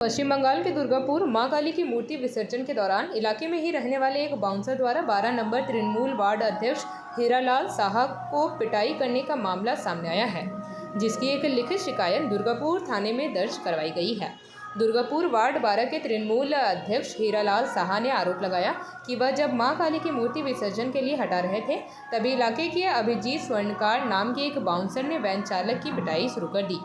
पश्चिम बंगाल के दुर्गापुर मां काली की मूर्ति विसर्जन के दौरान इलाके में ही रहने वाले एक बाउंसर द्वारा 12 नंबर तृणमूल वार्ड अध्यक्ष हीरालाल साहा को पिटाई करने का मामला सामने आया है, जिसकी एक लिखित शिकायत दुर्गापुर थाने में दर्ज करवाई गई है। दुर्गापुर वार्ड 12 के तृणमूल अध्यक्ष हीरालाल साहा ने आरोप लगाया कि वह जब मां काली की मूर्ति विसर्जन के लिए हटा रहे थे, तभी इलाके के अभिजीत स्वर्णकार नाम के एक बाउंसर ने वैन चालक की पिटाई शुरू कर दी।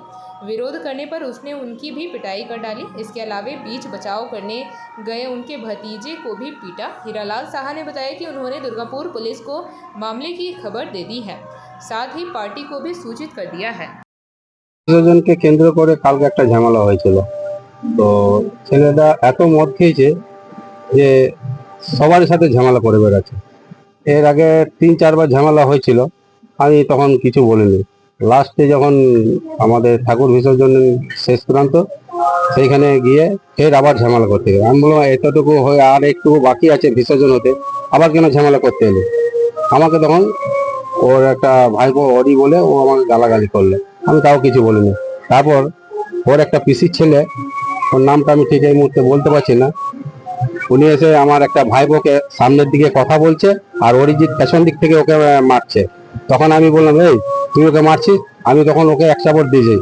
विरोध करने पर उसने उनकी भी पिटाई कर डाली। इसके अलावा बीच बचाव करने गए उनके भतीजे को भी पीटा। हीरालाल साहा ने बताया कि उन्होंने दुर्गापुर पुलिस को मामले की खबर दे दी है, साथ ही पार्टी को भी सूचित कर दिया है। বিসর্জন কে কেন্দ্র করে কালকে একটা ঝামেলা হয়েছিল। তো ছেলেটা এত মদ খেয়েছে যে সবার সাথে ঝামেলা করে বেড়াচ্ছে। এর আগে ৩-৪ বার ঝামেলা হয়েছিল, আমি তখন কিছু বলিনি। লাস্টে যখন আমাদের ঠাকুর বিসর্জন শেষ প্রান্ত, সেইখানে গিয়ে ফের আবার ঝামেলা করতে গেল। আমি বললাম এতটুকু হয়ে আর একটু বাকি আছে বিসর্জন হতে, আবার কেন ঝামেলা করতে এলো? আমাকে তখন ওর একটা ভাইপো অরি বলে ও আমাকে গালাগালি করলো, আমি তাও কিছু বলিনি। তারপর ওর একটা পিসির ছেলে, ওর নামটা আমি ঠিক এই মুহূর্তে বলতে পারছি না, উনি এসে আমার একটা ভাইপোকে সামনের দিকে কথা বলছে আর অরিজিৎ পেছন দিক থেকে ওকে মারছে। তখন আমি বললাম এই তুই ওকে মারছিস, আমি তখন ওকে এক চাপড় দিয়েছি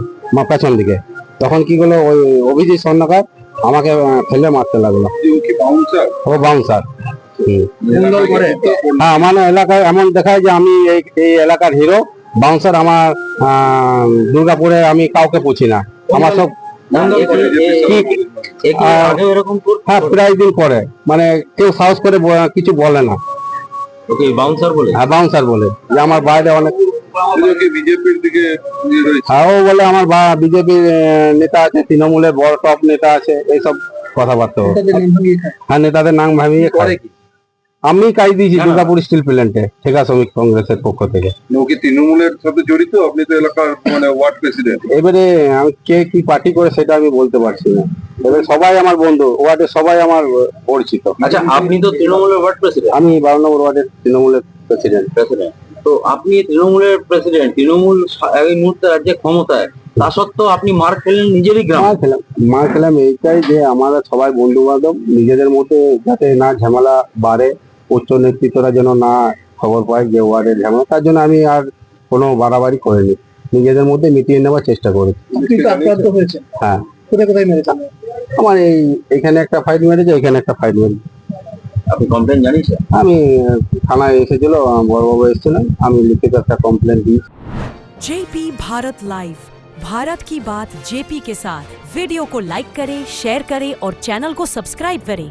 পেছন দিকে। তখন কি করলো, ওই অভিজিৎ স্বর্ণকার আমাকে ফেলে মারতে লাগলো। ও বাউন্সার। হ্যাঁ, মানে এলাকায় এমন দেখায় যে আমি এই এলাকার হিরো বাউন্সার। আমার দুর্গাপুরে আমি কাউকে পুছি না, আমার সব হ্যাঁ প্রায় দিন করে, মানে কেউ সাহস করে কিছু বলে না। হ্যাঁ বাউন্সার বলে যে আমার বাইরে অনেক বিজেপির দিকে। হ্যাঁ ও বলে আমার বিজেপি নেতা আছে, তৃণমূলের বড় টপ নেতা আছে, এইসব কথাবার্তা। হ্যাঁ নেতাদের নাম ভাবিয়ে করে। আমি কাজ দিয়েছি দুর্গাপুর স্টিল প্ল্যান্টে ঠিকা শ্রমিক কংগ্রেসের পক্ষ থেকে। তৃণমূলের সাথে জড়িত, আপনি তো এলাকার মানে ওয়ার্ড প্রেসিডেন্ট। এবারে আমি কে কি পার্টি করে সেটা আমি বলতে পারছি না। এবারে সবাই আমার বন্ধু, ওয়ার্ডে সবাই আমার পরিচিত। আচ্ছা, আপনি তো তৃণমূলের ওয়ার্ড প্রেসিডেন্ট। আমি 12 নম্বর ওয়ার্ডের তৃণমূলের প্রেসিডেন্ট। তো আপনি তৃণমূলের প্রেসিডেন্ট, তৃণমূল এই মুহূর্তে রাজ্যে ক্ষমতায়, তা সত্ত্বেও আপনি মার খেলেন নিজেরই গ্রাম। মার খেলাম এইটাই যে আমরা সবাই বন্ধু বান্ধব, নিজেদের মধ্যে যাতে না ঝামেলা বাড়ে, উচ্চ নেতৃত্বরা যেন না খবর পায় যে ওয়ার্ডের ঝামেলা, তার জন্য আমি আর কোনো বাড়াবাড়ি করিনি, নিজেদের মধ্যে মিটিয়ে নেওয়ার চেষ্টা করি। হ্যাঁ, আমার এইখানে একটা ফাইট মেরেছে, এখানে একটা ফাইট মেরেছে। আপনি কমপ্লেন জানিয়েছেন? আমি থানায় এসেছিল, বড়বাবু এসেছিলেন, আমি লিখিত একটা কমপ্লেন দিয়েছি। जेपी भारत लाइव, भारत की बात जेपी के साथ। वीडियो को लाइक करें, शेयर करें और चैनल को सब्सक्राइब करें।